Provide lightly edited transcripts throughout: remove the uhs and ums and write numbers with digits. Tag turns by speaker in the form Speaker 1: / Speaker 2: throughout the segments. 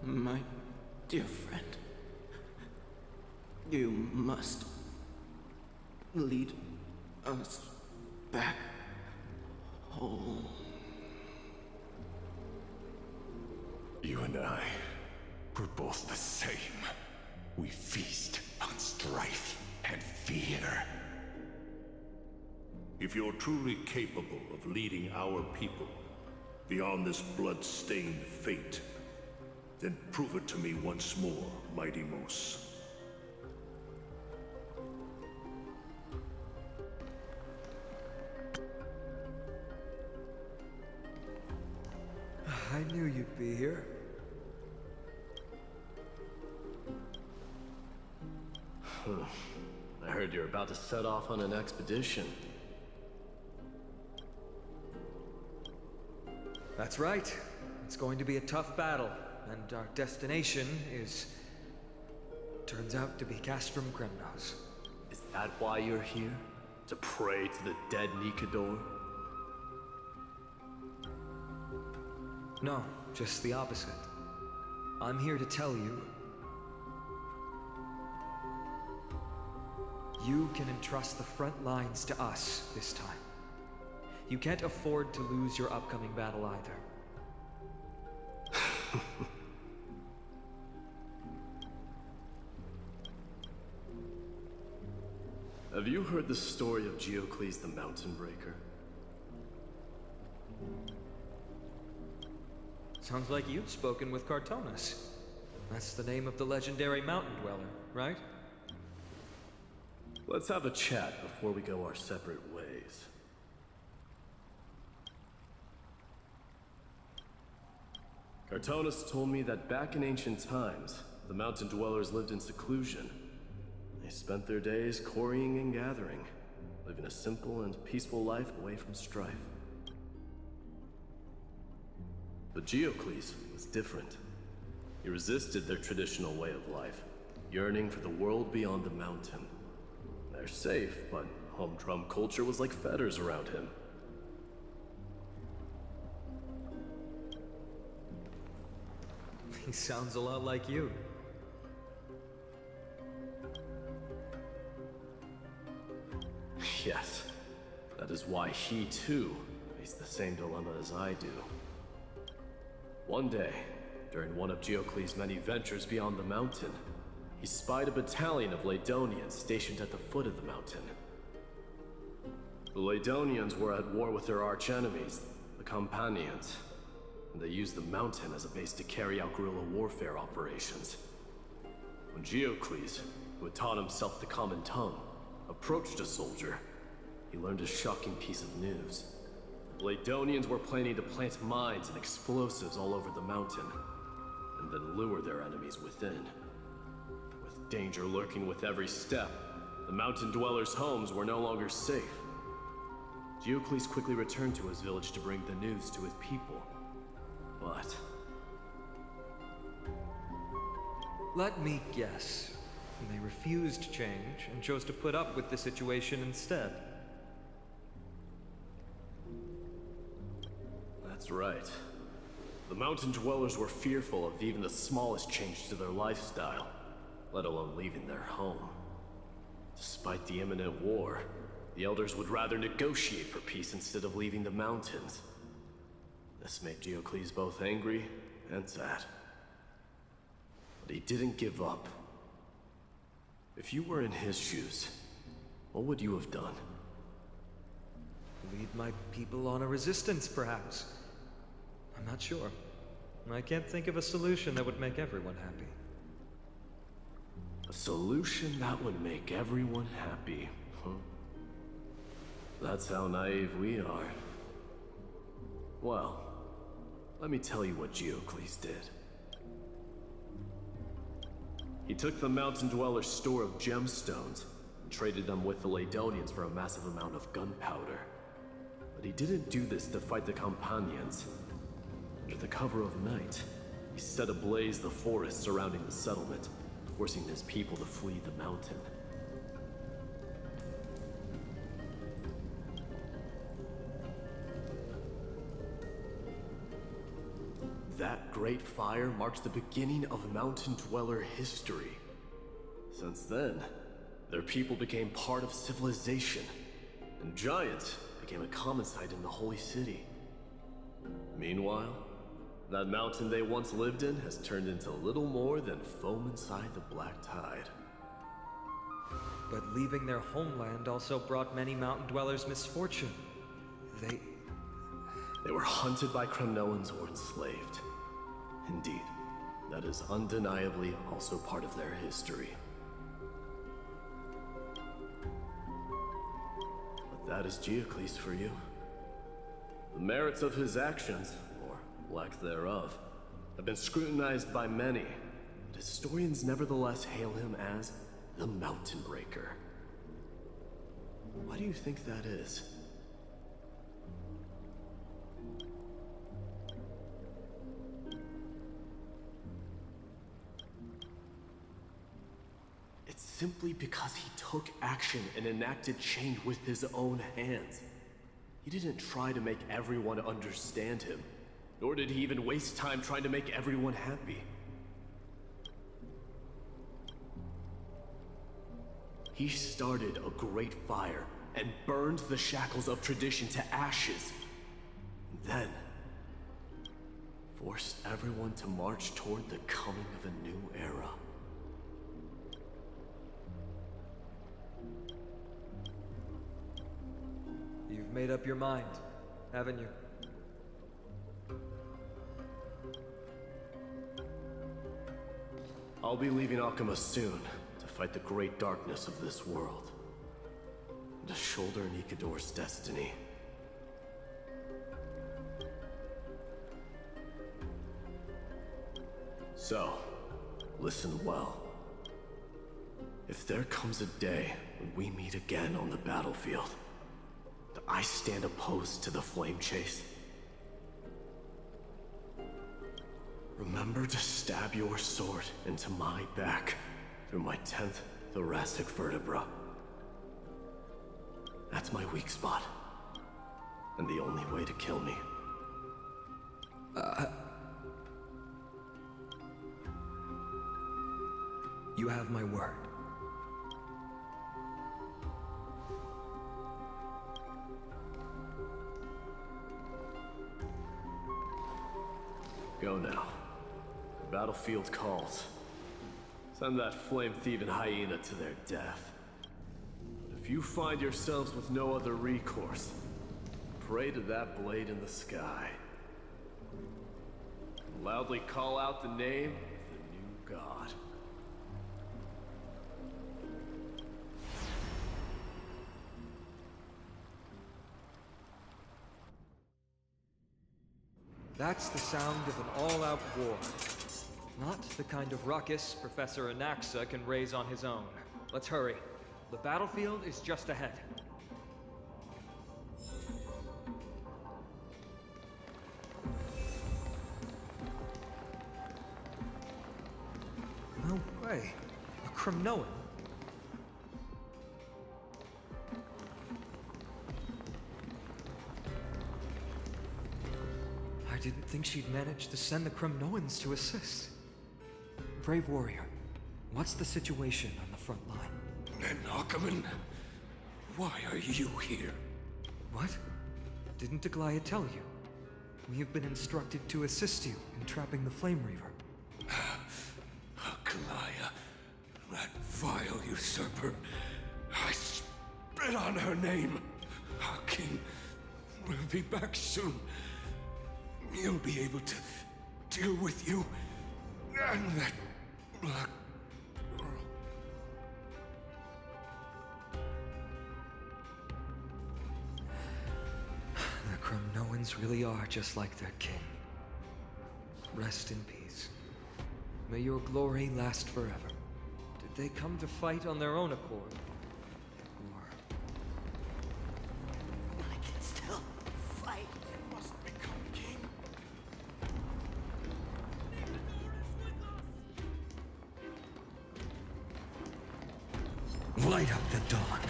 Speaker 1: My dear friend, you must lead us back home.
Speaker 2: You and I, we're both the same. We feast on strife and fear.
Speaker 3: If you're truly capable of leading our people beyond this blood-stained fate, then prove it to me once more, Mighty Mos.
Speaker 4: I knew you'd be here.
Speaker 5: I heard you're about to set off on an expedition.
Speaker 4: That's right. It's going to be a tough battle, and our destination turns out to be Castrum Kremnos.
Speaker 5: Is that why you're here? To pray to the dead Nikador?
Speaker 4: No, just the opposite. I'm here to tell you, you can entrust the front lines to us this time. You can't afford to lose your upcoming battle either.
Speaker 5: Have you heard the story of Geocles the Mountain Breaker?
Speaker 4: Sounds like you've spoken with Cartonus. That's the name of the legendary mountain dweller, right?
Speaker 5: Let's have a chat before we go our separate ways. Cartonus told me that back in ancient times, the mountain dwellers lived in seclusion. They spent their days quarrying and gathering, living a simple and peaceful life away from strife. But Geocles was different. He resisted their traditional way of life, yearning for the world beyond the mountain. They're safe, but humdrum culture was like fetters around him.
Speaker 4: He sounds a lot like you.
Speaker 5: Yes, that is why he too faced the same dilemma as I do. One day, during one of Geocles' many ventures beyond the mountain, he spied a battalion of Laedonians stationed at the foot of the mountain. The Laedonians were at war with their archenemies, the Companions, and they used the mountain as a base to carry out guerrilla warfare operations. When Geocles, who had taught himself the common tongue, approached a soldier, he learned a shocking piece of news. The Laedonians were planning to plant mines and explosives all over the mountain, and then lure their enemies within. With danger lurking with every step, the mountain dwellers' homes were no longer safe. Geocles quickly returned to his village to bring the news to his people. But
Speaker 4: Let me guess. They refused change and chose to put up with the situation instead.
Speaker 5: that's right. The mountain dwellers were fearful of even the smallest change to their lifestyle, let alone leaving their home. Despite the imminent war, the elders would rather negotiate for peace instead of leaving the mountains. This made Geocles both angry and sad. But he didn't give up. If you were in his shoes, what would you have done?
Speaker 4: Lead my people on a resistance, perhaps. I'm not sure. I can't think of a solution that would make everyone happy.
Speaker 5: A solution that would make everyone happy, huh? That's how naive we are. Well, let me tell you what Geocles did. He took the mountain dweller's store of gemstones and traded them with the Laedonians for a massive amount of gunpowder. But he didn't do this to fight the Companions. Under the cover of night, he set ablaze the forest surrounding the settlement, forcing his people to flee the mountain. that great fire marks the beginning of Mountain Dweller history. Since then, their people became part of civilization, and giants became a common sight in the Holy City. Meanwhile, that mountain they once lived in has turned into little more than foam inside the black tide.
Speaker 4: But leaving their homeland also brought many mountain dwellers misfortune.
Speaker 5: They were hunted by Kremnoans or enslaved. Indeed, that is undeniably also part of their history. But that is Geocles for you. The merits of his actions, or lack thereof, have been scrutinized by many, but historians nevertheless hail him as the Mountain Breaker. Why do you think that is? It's simply because he took action and enacted change with his own hands. He didn't try to make everyone understand him, nor did he even waste time trying to make everyone happy. He started a great fire and burned the shackles of tradition to ashes. And then forced everyone to march toward the coming of a new era.
Speaker 4: You've made up your mind, haven't you?
Speaker 5: I'll be leaving Akama soon to fight the great darkness of this world. And to shoulder Nikador's destiny. So, listen well. If there comes a day when we meet again on the battlefield, that I stand opposed to the flame chase, remember to stab your sword into my back through my 10th thoracic vertebra. That's my weak spot, and the only way to kill me.
Speaker 4: You have my word.
Speaker 5: Go now. The battlefield calls. Send that flame-thieving hyena to their death. But if you find yourselves with no other recourse, pray to that blade in the sky. And loudly call out the name of the new god.
Speaker 4: That's the sound of an all-out war. Not the kind of ruckus Professor Anaxa can raise on his own. Let's hurry. The battlefield is just ahead. No way. A Kremnoan. I didn't think she'd manage to send the Kremnoans to assist. Brave warrior, what's the situation on the front line?
Speaker 2: And Ackerman, why are you here?
Speaker 4: What? Didn't Aglaya tell you? We have been instructed to assist you in trapping the Flame Reaver.
Speaker 2: Aglaya, that vile usurper. I spit on her name. Our king will be back soon. He'll be able to deal with you and that black girl.
Speaker 4: The Kremnoans really are just like their king. Rest in peace. May your glory last forever. Did they come to fight on their own accord? Or...
Speaker 1: I can still fight.
Speaker 2: He must become king.
Speaker 4: Light up the dawn.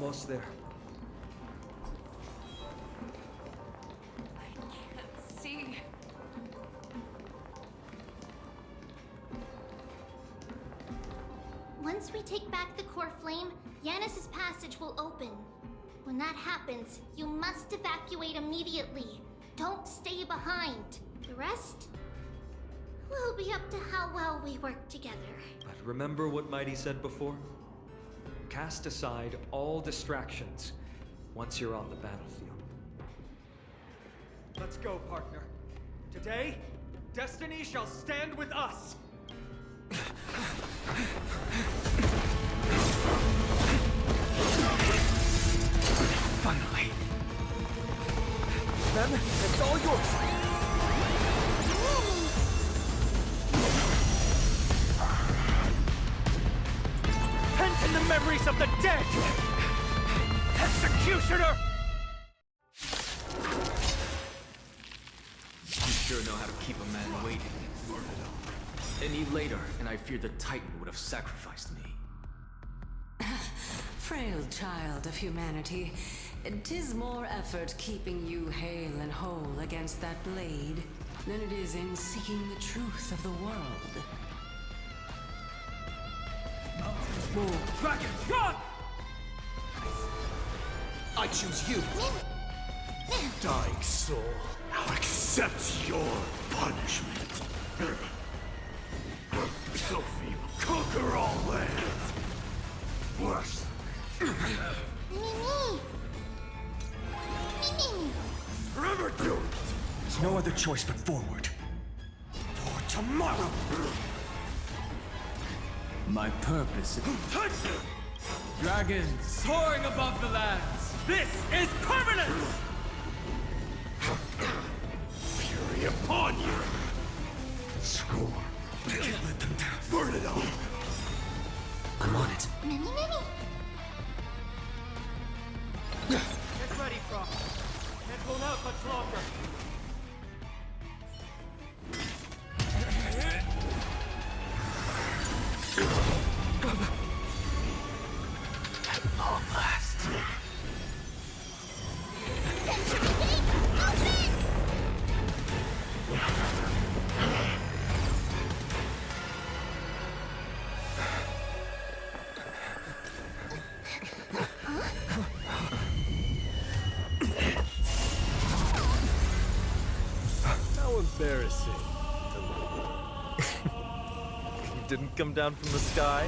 Speaker 4: almost there.
Speaker 1: I can't see.
Speaker 6: Once we take back the core flame, Yanis's passage will open. When that happens, you must evacuate immediately. Don't stay behind. The rest will be up to how well we work together.
Speaker 4: But remember what Mighty said before? Cast aside all distractions once you're on the battlefield. Let's go, partner. Today, destiny shall stand with us!
Speaker 7: Finally. Then, it's all yours. Pent in the memories of the dead! Executioner!
Speaker 8: You sure know how to keep a man waiting. Any later, and I fear the Titan would have sacrificed me.
Speaker 9: Frail child of humanity, 'tis more effort keeping you hale and whole against that blade than it is in seeking the truth of the world.
Speaker 7: Move, dragon, run! I choose you.
Speaker 3: Dying soul, I'll accept your punishment. Sophie, conquer all lands. Worse.
Speaker 6: Mimi!
Speaker 3: Forever doomed.
Speaker 7: There's no other choice but forward. For tomorrow!
Speaker 8: My purpose is... Dragons soaring above the lands!
Speaker 7: This is permanent!
Speaker 3: Fury upon you. Score.
Speaker 7: Can't let them down.
Speaker 3: Burn it all.
Speaker 7: I'm on it.
Speaker 6: Mimi!
Speaker 4: Get ready, Croc. Can't hold out much longer.
Speaker 7: At long last.
Speaker 6: Century Gate, open!
Speaker 5: How embarrassing. You didn't come down from the sky?